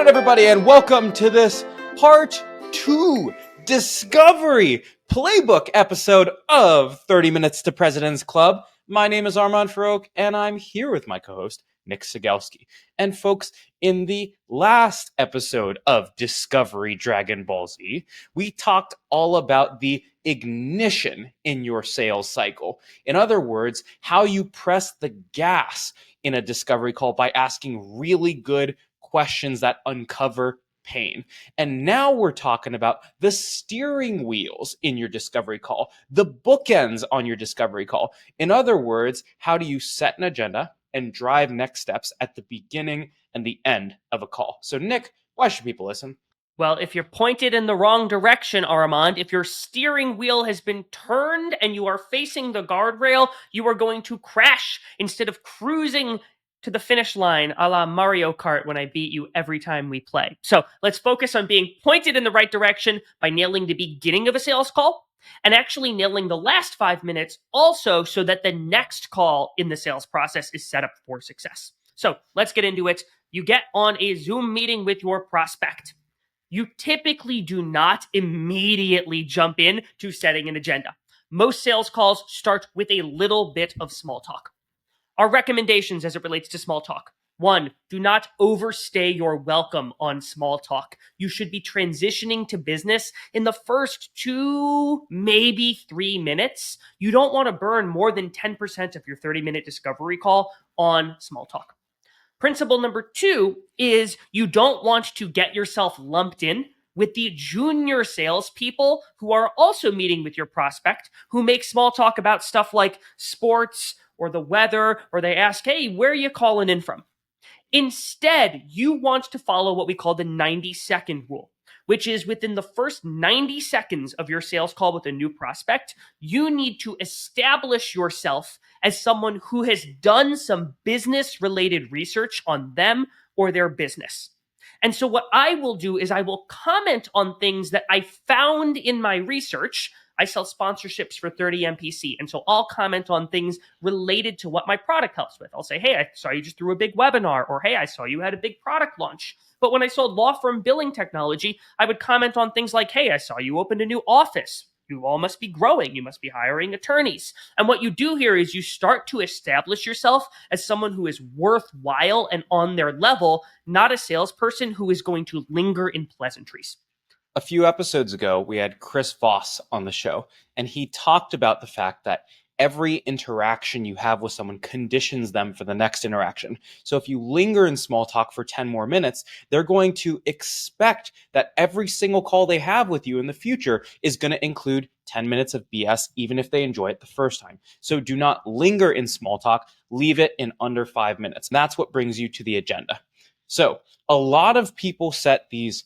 right, everybody, and welcome to this part 2 Discovery Playbook episode of 30 Minutes to President's Club. My name is Armand Farouk, and I'm here with my co-host, Nick Sigelski. And folks, in the last episode of Discovery Dragon Ball Z, we talked all about the ignition in your sales cycle. In other words, how you press the gas in a discovery call by asking really good questions that uncover pain. And now we're talking about the steering wheels in your discovery call, the bookends on your discovery call. In other words, how do you set an agenda and drive next steps at the beginning and the end of a call? So Nick, why should people listen? Well, if you're pointed in the wrong direction, Armand, if your steering wheel has been turned and you are facing the guardrail, you are going to crash instead of cruising to the finish line a la Mario Kart when I beat you every time we play. So let's focus on being pointed in the right direction by nailing the beginning of a sales call and actually nailing the last 5 minutes also so that the next call in the sales process is set up for success. So let's get into it. You get on a Zoom meeting with your prospect. You typically do not immediately jump in to setting an agenda. Most sales calls start with a little bit of small talk. Our recommendations as it relates to small talk. 1, do not overstay your welcome on small talk. You should be transitioning to business in the first 2, maybe 3 minutes. You don't want to burn more than 10% of your 30-minute discovery call on small talk. Principle number 2 is you don't want to get yourself lumped in with the junior salespeople who are also meeting with your prospect, who make small talk about stuff like sports or the weather, or they ask, hey, where are you calling in from? Instead, you want to follow what we call the 90-second rule, which is within the first 90 seconds of your sales call with a new prospect, you need to establish yourself as someone who has done some business-related research on them or their business. And so what I will do is I will comment on things that I found in my research. I sell sponsorships for 30 MPC, and so I'll comment on things related to what my product helps with. I'll say, hey, I saw you just threw a big webinar, or hey, I saw you had a big product launch. But when I sold law firm billing technology, I would comment on things like, hey, I saw you opened a new office. You all must be growing. You must be hiring attorneys. And what you do here is you start to establish yourself as someone who is worthwhile and on their level, not a salesperson who is going to linger in pleasantries. A few episodes ago, we had Chris Voss on the show, and he talked about the fact that every interaction you have with someone conditions them for the next interaction. So if you linger in small talk for 10 more minutes, they're going to expect that every single call they have with you in the future is going to include 10 minutes of BS, even if they enjoy it the first time. So do not linger in small talk. Leave it in under 5 minutes. That's what brings you to the agenda. So a lot of people set these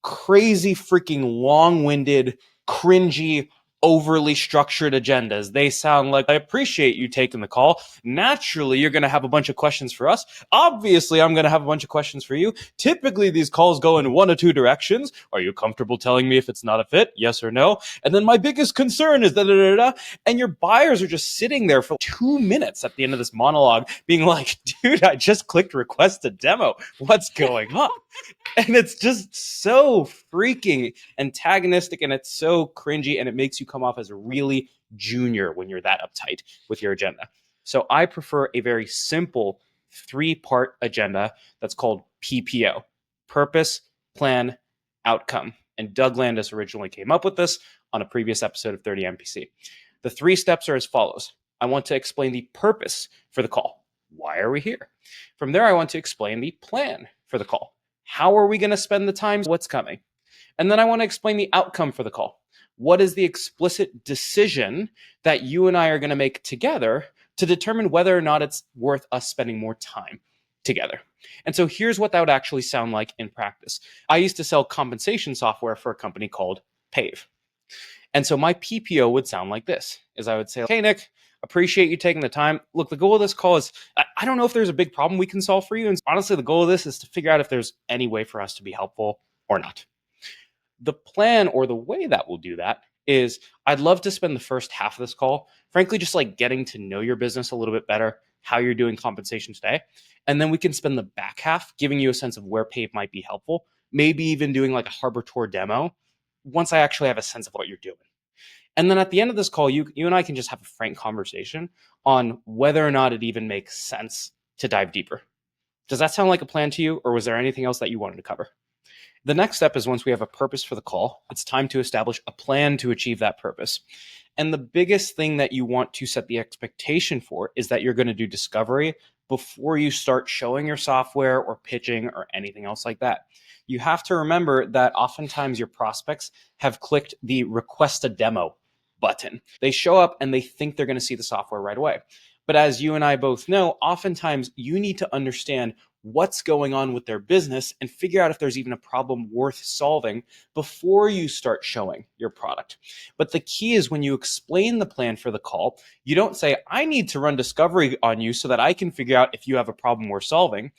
crazy freaking long-winded, cringy, overly structured agendas. They sound like, I appreciate you taking the call. Naturally, you're going to have a bunch of questions for us. Obviously, I'm going to have a bunch of questions for you. Typically, these calls go in 1 or 2 directions. Are you comfortable telling me if it's not a fit? Yes or no? And then my biggest concern is da-da-da-da. And your buyers are just sitting there for 2 minutes at the end of this monologue being like, dude, I just clicked request a demo. What's going on? And it's just so freaking antagonistic, and it's so cringy, and it makes you come off as a really junior when you're that uptight with your agenda. So I prefer a very simple 3-part agenda that's called PPO: purpose, plan, outcome. And Doug Landis originally came up with this on a previous episode of 30 MPC. The 3 steps are as follows. I want to explain the purpose for the call. Why are we here? From there, I want to explain the plan for the call. How are we going to spend the time? What's coming? And then I want to explain the outcome for the call. What is the explicit decision that you and I are going to make together to determine whether or not it's worth us spending more time together? And so here's what that would actually sound like in practice. I used to sell compensation software for a company called Pave. And so my PPO would sound like this, is I would say, hey, Nick, appreciate you taking the time. Look, the goal of this call is, I don't know if there's a big problem we can solve for you. And honestly, the goal of this is to figure out if there's any way for us to be helpful or not. The plan, or the way that we'll do that, is I'd love to spend the first half of this call, frankly, just like getting to know your business a little bit better, how you're doing compensation today. And then we can spend the back half giving you a sense of where pay might be helpful, maybe even doing like a harbor tour demo once I actually have a sense of what you're doing. And then at the end of this call, you and I can just have a frank conversation on whether or not it even makes sense to dive deeper. Does that sound like a plan to you, or was there anything else that you wanted to cover? The next step is, once we have a purpose for the call, it's time to establish a plan to achieve that purpose. And the biggest thing that you want to set the expectation for is that you're going to do discovery before you start showing your software or pitching or anything else like that. You have to remember that oftentimes your prospects have clicked the request a demo button. They show up and they think they're going to see the software right away. But as you and I both know, oftentimes you need to understand what's going on with their business and figure out if there's even a problem worth solving before you start showing your product. But the key is, when you explain the plan for the call, you don't say, I need to run discovery on you so that I can figure out if you have a problem worth solving.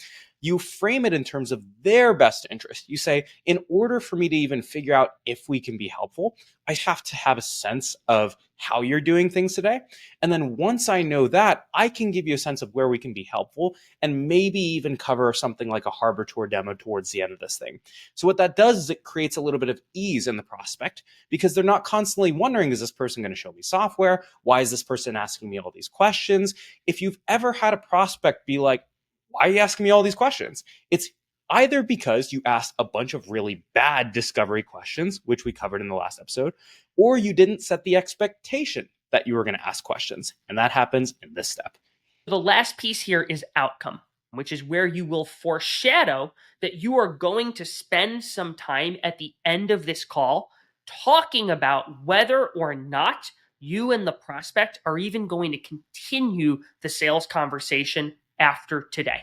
You frame it in terms of their best interest. You say, in order for me to even figure out if we can be helpful, I have to have a sense of how you're doing things today. And then once I know that, I can give you a sense of where we can be helpful and maybe even cover something like a harbor tour demo towards the end of this thing. So what that does is it creates a little bit of ease in the prospect, because they're not constantly wondering, is this person going to show me software? Why is this person asking me all these questions? If you've ever had a prospect be like, why are you asking me all these questions? It's either because you asked a bunch of really bad discovery questions, which we covered in the last episode, or you didn't set the expectation that you were going to ask questions. And that happens in this step. The last piece here is outcome, which is where you will foreshadow that you are going to spend some time at the end of this call talking about whether or not you and the prospect are even going to continue the sales conversation after today.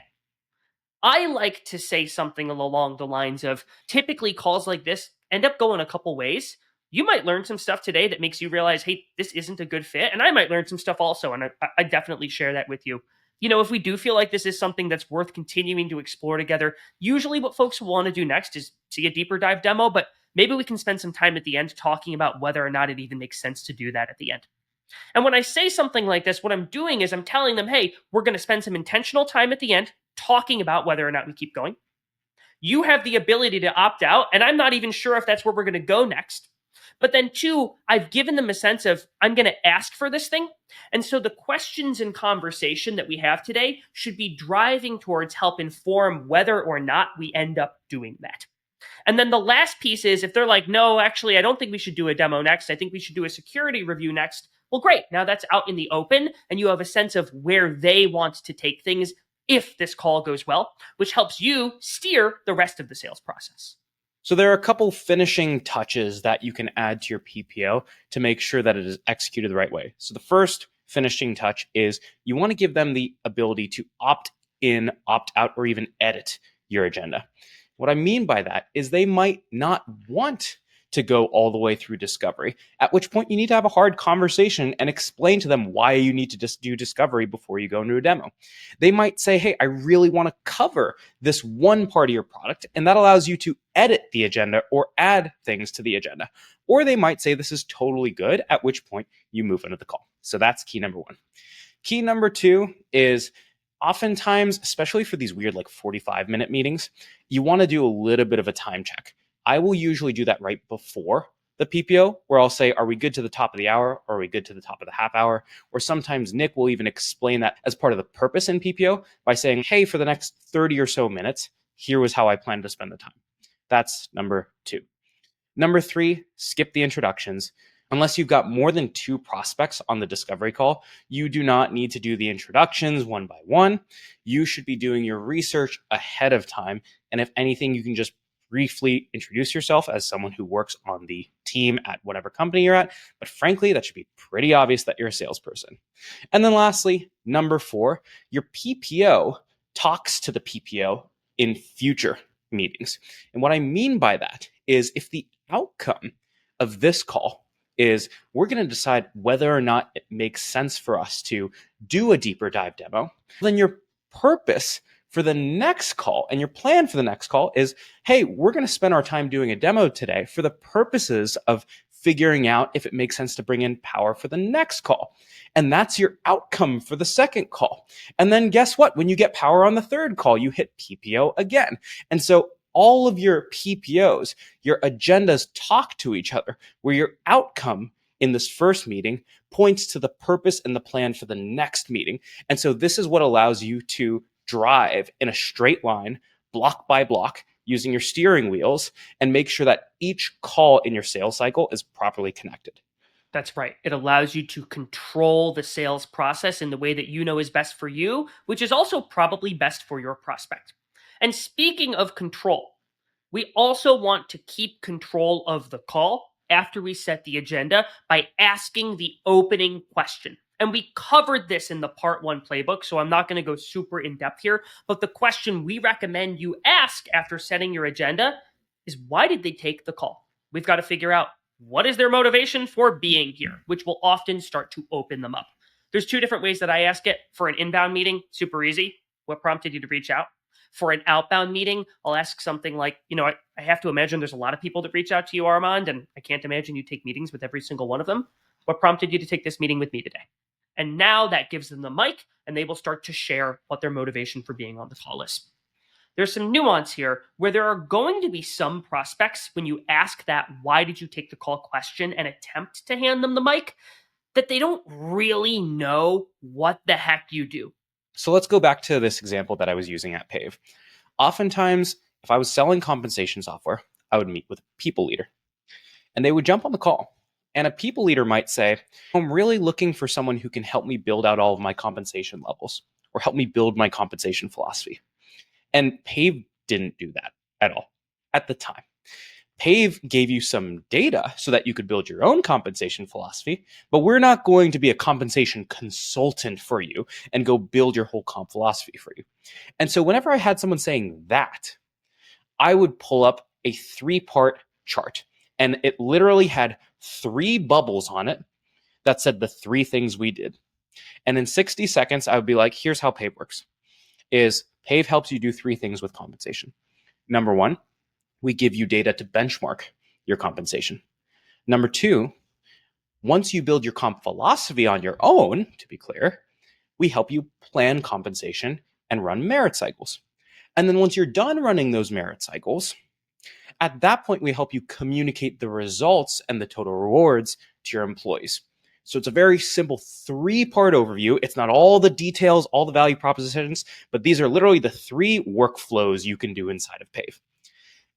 I like to say something along the lines of, typically calls like this end up going a couple ways. You might learn some stuff today that makes you realize, hey, this isn't a good fit. And I might learn some stuff also. And I definitely share that with you. You know, if we do feel like this is something that's worth continuing to explore together, usually what folks will want to do next is see a deeper dive demo, but maybe we can spend some time at the end talking about whether or not it even makes sense to do that at the end. And when I say something like this, what I'm doing is I'm telling them, hey, we're going to spend some intentional time at the end talking about whether or not we keep going. You have the ability to opt out, and I'm not even sure if that's where we're going to go next. But then two, I've given them a sense of, I'm going to ask for this thing. And so the questions and conversation that we have today should be driving towards help inform whether or not we end up doing that. And then the last piece is, if they're like, no, actually, I don't think we should do a demo next. I think we should do a security review next. Well, great. Now that's out in the open, and you have a sense of where they want to take things if this call goes well, which helps you steer the rest of the sales process. So there are a couple finishing touches that you can add to your PPO to make sure that it is executed the right way. So the first finishing touch is, you want to give them the ability to opt in, opt out, or even edit your agenda. What I mean by that is they might not want to go all the way through discovery, at which point you need to have a hard conversation and explain to them why you need to just do discovery before you go into a demo. They might say, hey, I really want to cover this one part of your product, and that allows you to edit the agenda or add things to the agenda. Or they might say, this is totally good, at which point you move into the call. So that's key number one. Key number two is, oftentimes, especially for these weird like 45-minute meetings, you want to do a little bit of a time check. I will usually do that right before the PPO, where I'll say, are we good to the top of the hour? Or are we good to the top of the half hour? Or sometimes Nick will even explain that as part of the purpose in PPO by saying, hey, for the next 30 or so minutes, here was how I plan to spend the time. That's number two. Number three, skip the introductions. Unless you've got more than 2 prospects on the discovery call, you do not need to do the introductions one by one. You should be doing your research ahead of time. And if anything, you can just briefly introduce yourself as someone who works on the team at whatever company you're at. But frankly, that should be pretty obvious that you're a salesperson. And then lastly, number 4, your PPO talks to the PPO in future meetings. And what I mean by that is, if the outcome of this call is we're going to decide whether or not it makes sense for us to do a deeper dive demo, then your purpose for the next call and your plan for the next call is, hey, we're going to spend our time doing a demo today for the purposes of figuring out if it makes sense to bring in power for the next call. And that's your outcome for the second call. And then guess what? When you get power on the third call, you hit PPO again. And so all of your PPOs, your agendas talk to each other, where your outcome in this first meeting points to the purpose and the plan for the next meeting. And so this is what allows you to drive in a straight line, block by block, using your steering wheels, and make sure that each call in your sales cycle is properly connected. That's right. It allows you to control the sales process in the way that you know is best for you, which is also probably best for your prospect. And speaking of control, we also want to keep control of the call after we set the agenda by asking the opening question. And we covered this in the part 1 playbook, so I'm not going to go super in depth here. But the question we recommend you ask after setting your agenda is, why did they take the call? We've got to figure out, what is their motivation for being here, which will often start to open them up. There's 2 different ways that I ask it. For an inbound meeting, super easy. What prompted you to reach out? For an outbound meeting, I'll ask something like, I have to imagine there's a lot of people that reach out to you, Armand, and I can't imagine you take meetings with every single one of them. What prompted you to take this meeting with me today? And now that gives them the mic, and they will start to share what their motivation for being on the call is. There's some nuance here where there are going to be some prospects, when you ask that why did you take the call question and attempt to hand them the mic, that they don't really know what the heck you do. So let's go back to this example that I was using at Pave. Oftentimes, if I was selling compensation software, I would meet with a people leader, and they would jump on the call. And a people leader might say, I'm really looking for someone who can help me build out all of my compensation levels or help me build my compensation philosophy. And Pave didn't do that at all at the time. Pave gave you some data so that you could build your own compensation philosophy, but we're not going to be a compensation consultant for you and go build your whole comp philosophy for you. And so whenever I had someone saying that, I would pull up a 3-part chart, and it literally had 3 bubbles on it that said the 3 things we did. And in 60 seconds, I would be like, here's how Pave works. Pave helps you do 3 things with compensation. Number 1, we give you data to benchmark your compensation. Number 2, once you build your comp philosophy on your own, to be clear, we help you plan compensation and run merit cycles. And then once you're done running those merit cycles, at that point, we help you communicate the results and the total rewards to your employees. So it's a very simple 3-part overview. It's not all the details, all the value propositions, but these are literally the 3 workflows you can do inside of Pave.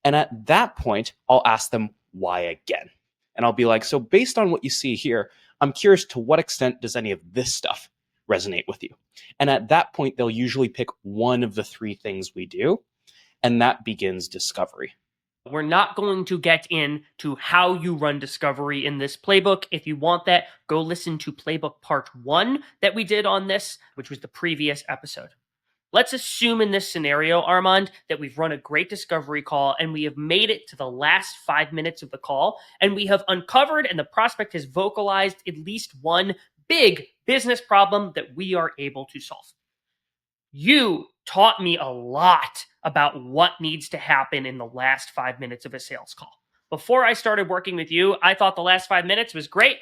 And at that point, I'll ask them why again. And I'll be like, so based on what you see here, I'm curious to what extent does any of this stuff resonate with you? And at that point, they'll usually pick one of the 3 things we do, and that begins discovery. We're not going to get into how you run discovery in this playbook. If you want that, go listen to playbook part 1 that we did on this, which was the previous episode. Let's assume in this scenario, Armand, that we've run a great discovery call and we have made it to the last 5 minutes of the call, and we have uncovered and the prospect has vocalized at least one big business problem that we are able to solve. You taught me a lot about what needs to happen in the last 5 minutes of a sales call. Before I started working with you, I thought the last 5 minutes was great.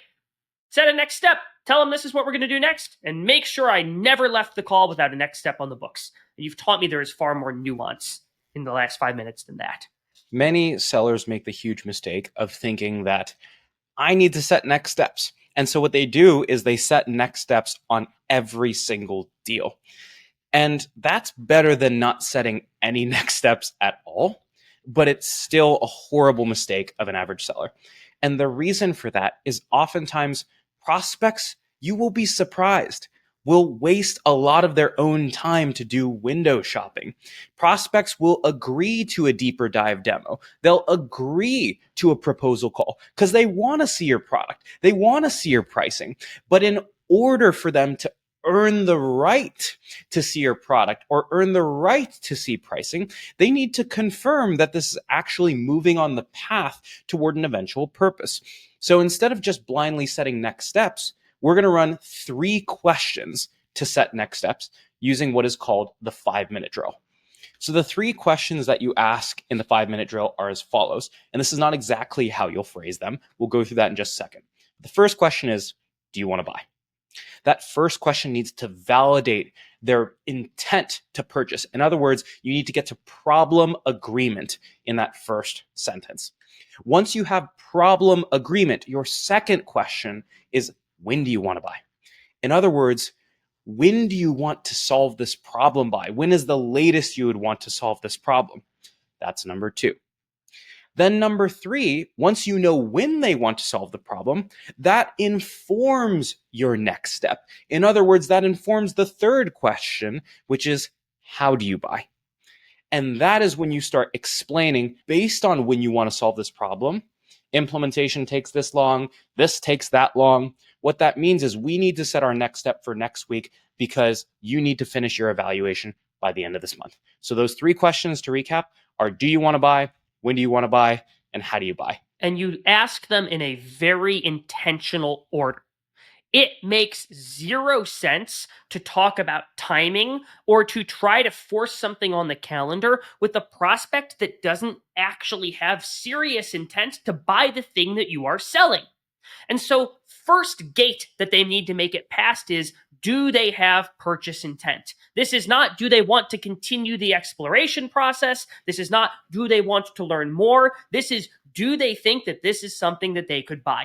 Set a next step. Tell them this is what we're going to do next, and make sure I never left the call without a next step on the books. And you've taught me there is far more nuance in the last 5 minutes than that. Many sellers make the huge mistake of thinking that I need to set next steps. And so what they do is they set next steps on every single deal. And that's better than not setting any next steps at all, but it's still a horrible mistake of an average seller. And the reason for that is oftentimes prospects, you will be surprised, will waste a lot of their own time to do window shopping. Prospects will agree to a deeper dive demo. They'll agree to a proposal call because they want to see your product. They want to see your pricing. But in order for them to earn the right to see your product or earn the right to see pricing, they need to confirm that this is actually moving on the path toward an eventual purpose. So instead of just blindly setting next steps, we're going to run 3 questions to set next steps using what is called the 5-minute drill. So the 3 questions that you ask in the 5-minute drill are as follows. And this is not exactly how you'll phrase them. We'll go through that in just a second. The first question is, do you want to buy? That first question needs to validate their intent to purchase. In other words, you need to get to problem agreement in that first sentence. Once you have problem agreement, your second question is, when do you want to buy? In other words, when do you want to solve this problem by? When is the latest you would want to solve this problem? That's number 2. Then number 3, once you know when they want to solve the problem, that informs your next step. In other words, that informs the third question, which is, how do you buy? And that is when you start explaining, based on when you want to solve this problem, implementation takes this long, this takes that long. What that means is we need to set our next step for next week because you need to finish your evaluation by the end of this month. So those 3 questions to recap are, do you want to buy? When do you want to buy? And how do you buy? And you ask them in a very intentional order. It makes 0 sense to talk about timing or to try to force something on the calendar with a prospect that doesn't actually have serious intent to buy the thing that you are selling. And so, first gate that they need to make it past is, do they have purchase intent? This is not, do they want to continue the exploration process? This is not, do they want to learn more? This is, do they think that this is something that they could buy?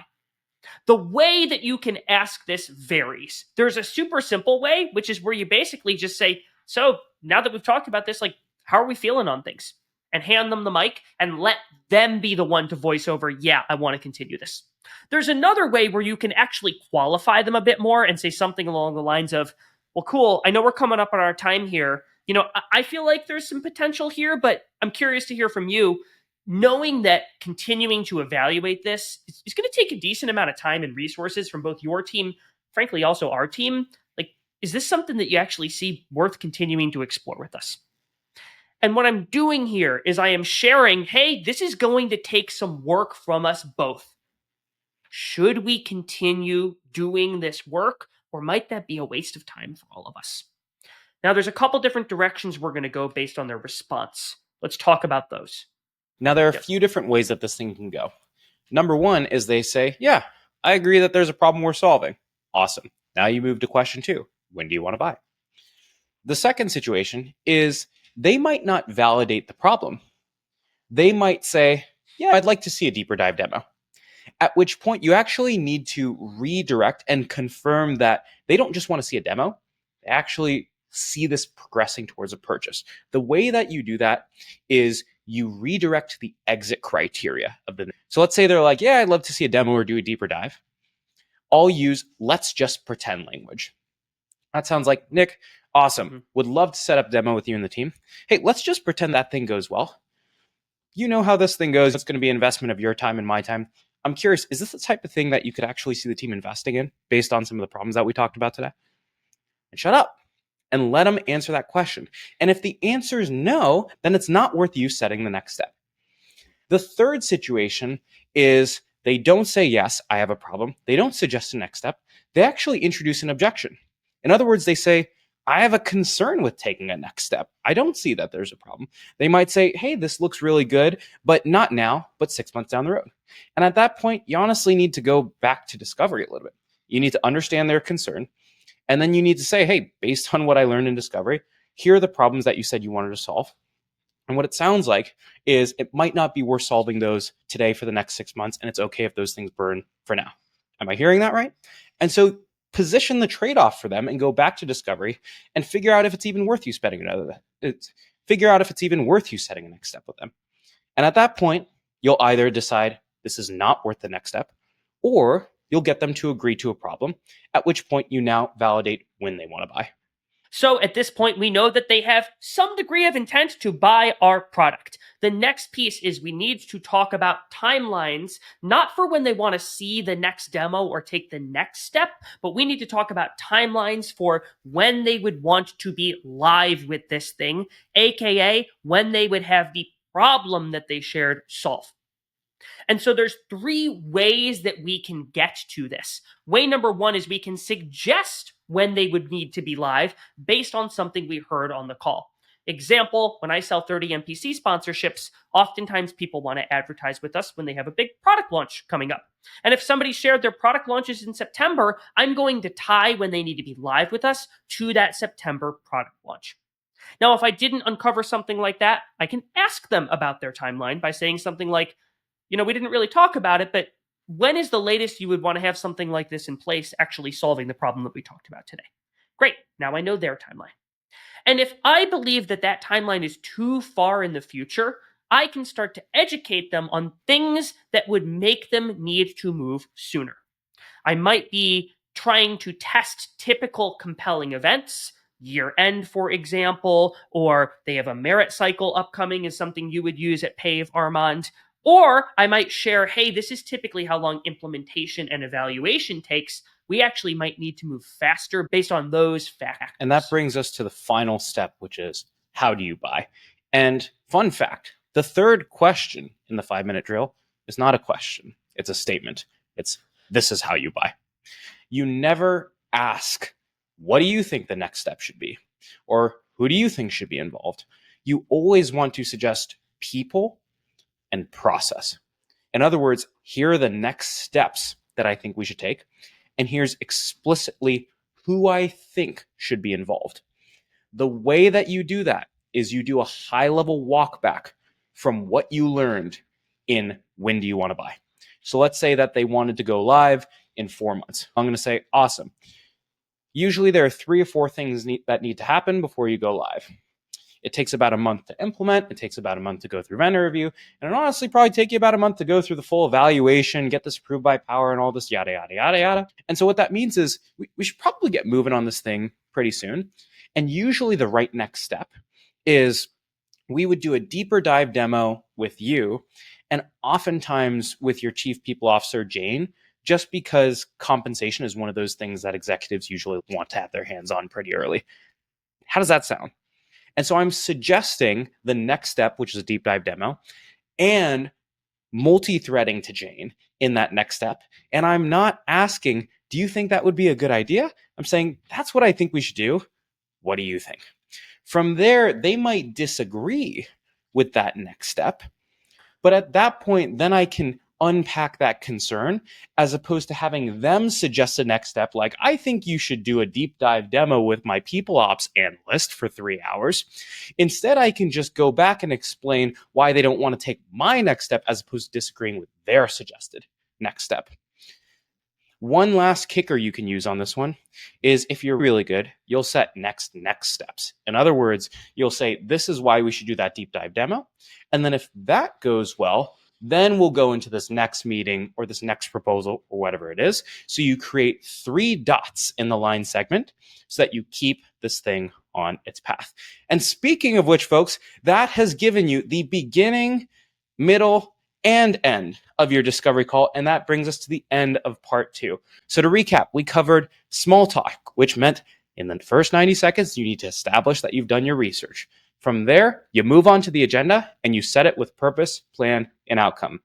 The way that you can ask this varies. There's a super simple way, which is where you basically just say, so now that we've talked about this, like, how are we feeling on things? And hand them the mic and let them be the one to voice over, yeah, I want to continue this. There's another way where you can actually qualify them a bit more and say something along the lines of, well, cool, I know we're coming up on our time here. You know, I feel like there's some potential here, but I'm curious to hear from you. Knowing that continuing to evaluate this is going to take a decent amount of time and resources from both your team, frankly, also our team. Like, is this something that you actually see worth continuing to explore with us? And what I'm doing here is I am sharing, hey, this is going to take some work from us both. Should we continue doing this work, or might that be a waste of time for all of us? Now, there's a couple different directions we're going to go based on their response. Let's talk about those. Now, there are a few different ways that this thing can go. Number 1 is they say, yeah, I agree that there's a problem we're solving. Awesome. Now you move to question 2. When do you want to buy? The second situation is they might not validate the problem. They might say, yeah, I'd like to see a deeper dive demo. At which point you actually need to redirect and confirm that they don't just want to see a demo. They actually see this progressing towards a purchase. The way that you do that is you redirect the exit criteria of the. So let's say they're like, yeah, I'd love to see a demo or do a deeper dive. I'll use let's just pretend language. That sounds like, Nick, awesome. Would love to set up a demo with you and the team. Hey, let's just pretend that thing goes well. You know how this thing goes. It's going to be an investment of your time and my time. I'm curious, is this the type of thing that you could actually see the team investing in based on some of the problems that we talked about today? And shut up and let them answer that question. And if the answer is no, then it's not worth you setting the next step. The third situation is they don't say, yes, I have a problem. They don't suggest a next step. They actually introduce an objection. In other words, they say, I have a concern with taking a next step. I don't see that there's a problem. They might say, hey, this looks really good, but not now, but 6 months down the road. And at that point, you honestly need to go back to discovery a little bit. You need to understand their concern. And then you need to say, hey, based on what I learned in discovery, here are the problems that you said you wanted to solve. And what it sounds like is it might not be worth solving those today for the next 6 months, and it's okay if those things burn for now. Am I hearing that right? And so position the trade-off for them and go back to discovery and figure out if it's even worth you setting a next step with them. And at that point, you'll either decide this is not worth the next step, or you'll get them to agree to a problem, at which point you now validate when they want to buy. So at this point, we know that they have some degree of intent to buy our product. The next piece is we need to talk about timelines, not for when they want to see the next demo or take the next step, but we need to talk about timelines for when they would want to be live with this thing, aka when they would have the problem that they shared solved. And so there's 3 ways that we can get to this. Way number 1 is we can suggest when they would need to be live based on something we heard on the call. Example, when I sell 30 NPC sponsorships, oftentimes people want to advertise with us when they have a big product launch coming up. And if somebody shared their product launches in September, I'm going to tie when they need to be live with us to that September product launch. Now, if I didn't uncover something like that, I can ask them about their timeline by saying something like, we didn't really talk about it, but when is the latest you would want to have something like this in place actually solving the problem that we talked about today? Great, now I know their timeline. And if I believe that that timeline is too far in the future, I can start to educate them on things that would make them need to move sooner. I might be trying to test typical compelling events, year end, for example, or they have a merit cycle upcoming is something you would use at Pave, Armand. Or I might share, hey, this is typically how long implementation and evaluation takes. We actually might need to move faster based on those factors. And that brings us to the final step, which is how do you buy? And fun fact, the third question in the 5-minute drill is not a question. It's a statement. It's this is how you buy. You never ask, what do you think the next step should be? Or who do you think should be involved? You always want to suggest people and process. In other words, here are the next steps that I think we should take. And here's explicitly who I think should be involved. The way that you do that is you do a high-level walk back from what you learned in when do you want to buy. So let's say that they wanted to go live in 4 months. I'm going to say, awesome. Usually there are 3 or 4 things that need to happen before you go live. It takes about a month to implement. It takes about a month to go through vendor review. And it honestly probably take you about a month to go through the full evaluation, get this approved by Power and all this yada, yada, yada, yada. And so what that means is we should probably get moving on this thing pretty soon. And usually the right next step is we would do a deeper dive demo with you and oftentimes with your chief people officer, Jane, just because compensation is one of those things that executives usually want to have their hands on pretty early. How does that sound? And so I'm suggesting the next step, which is a deep dive demo, and multi-threading to Jane in that next step. And I'm not asking, do you think that would be a good idea? I'm saying, that's what I think we should do. What do you think? From there, they might disagree with that next step. But at that point, then I can unpack that concern as opposed to having them suggest a next step like, I think you should do a deep dive demo with my people ops analyst for 3 hours. Instead, I can just go back and explain why they don't want to take my next step as opposed to disagreeing with their suggested next step. One last kicker you can use on this one is if you're really good, you'll set next steps. In other words, you'll say, this is why we should do that deep dive demo. And then if that goes well, then we'll go into this next meeting or this next proposal or whatever it is. So you create 3 dots in the line segment so that you keep this thing on its path. And speaking of which, folks, that has given you the beginning, middle, and end of your discovery call. And that brings us to the end of part 2. So to recap, we covered small talk, which meant in the first 90 seconds, you need to establish that you've done your research. From there, you move on to the agenda and you set it with purpose, plan, and outcome.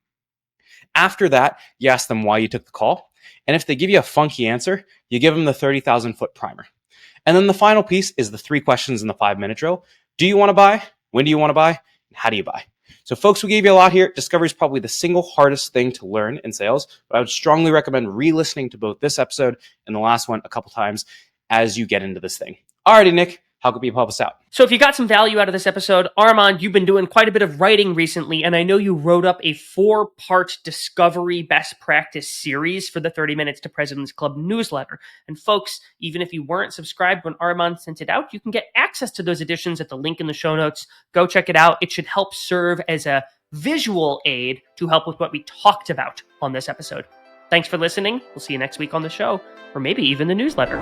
After that, you ask them why you took the call. And if they give you a funky answer, you give them the 30,000-foot primer. And then the final piece is the 3 questions in the 5-minute drill. Do you want to buy? When do you want to buy? And how do you buy? So folks, we gave you a lot here. Discovery is probably the single hardest thing to learn in sales, but I would strongly recommend re-listening to both this episode and the last one a couple times as you get into this thing. Alrighty, Nick. How could people help us out? So if you got some value out of this episode, Armand, you've been doing quite a bit of writing recently, and I know you wrote up a 4-part discovery best practice series for the 30 Minutes to President's Club newsletter. And folks, even if you weren't subscribed when Armand sent it out, you can get access to those editions at the link in the show notes. Go check it out. It should help serve as a visual aid to help with what we talked about on this episode. Thanks for listening. We'll see you next week on the show, or maybe even the newsletter.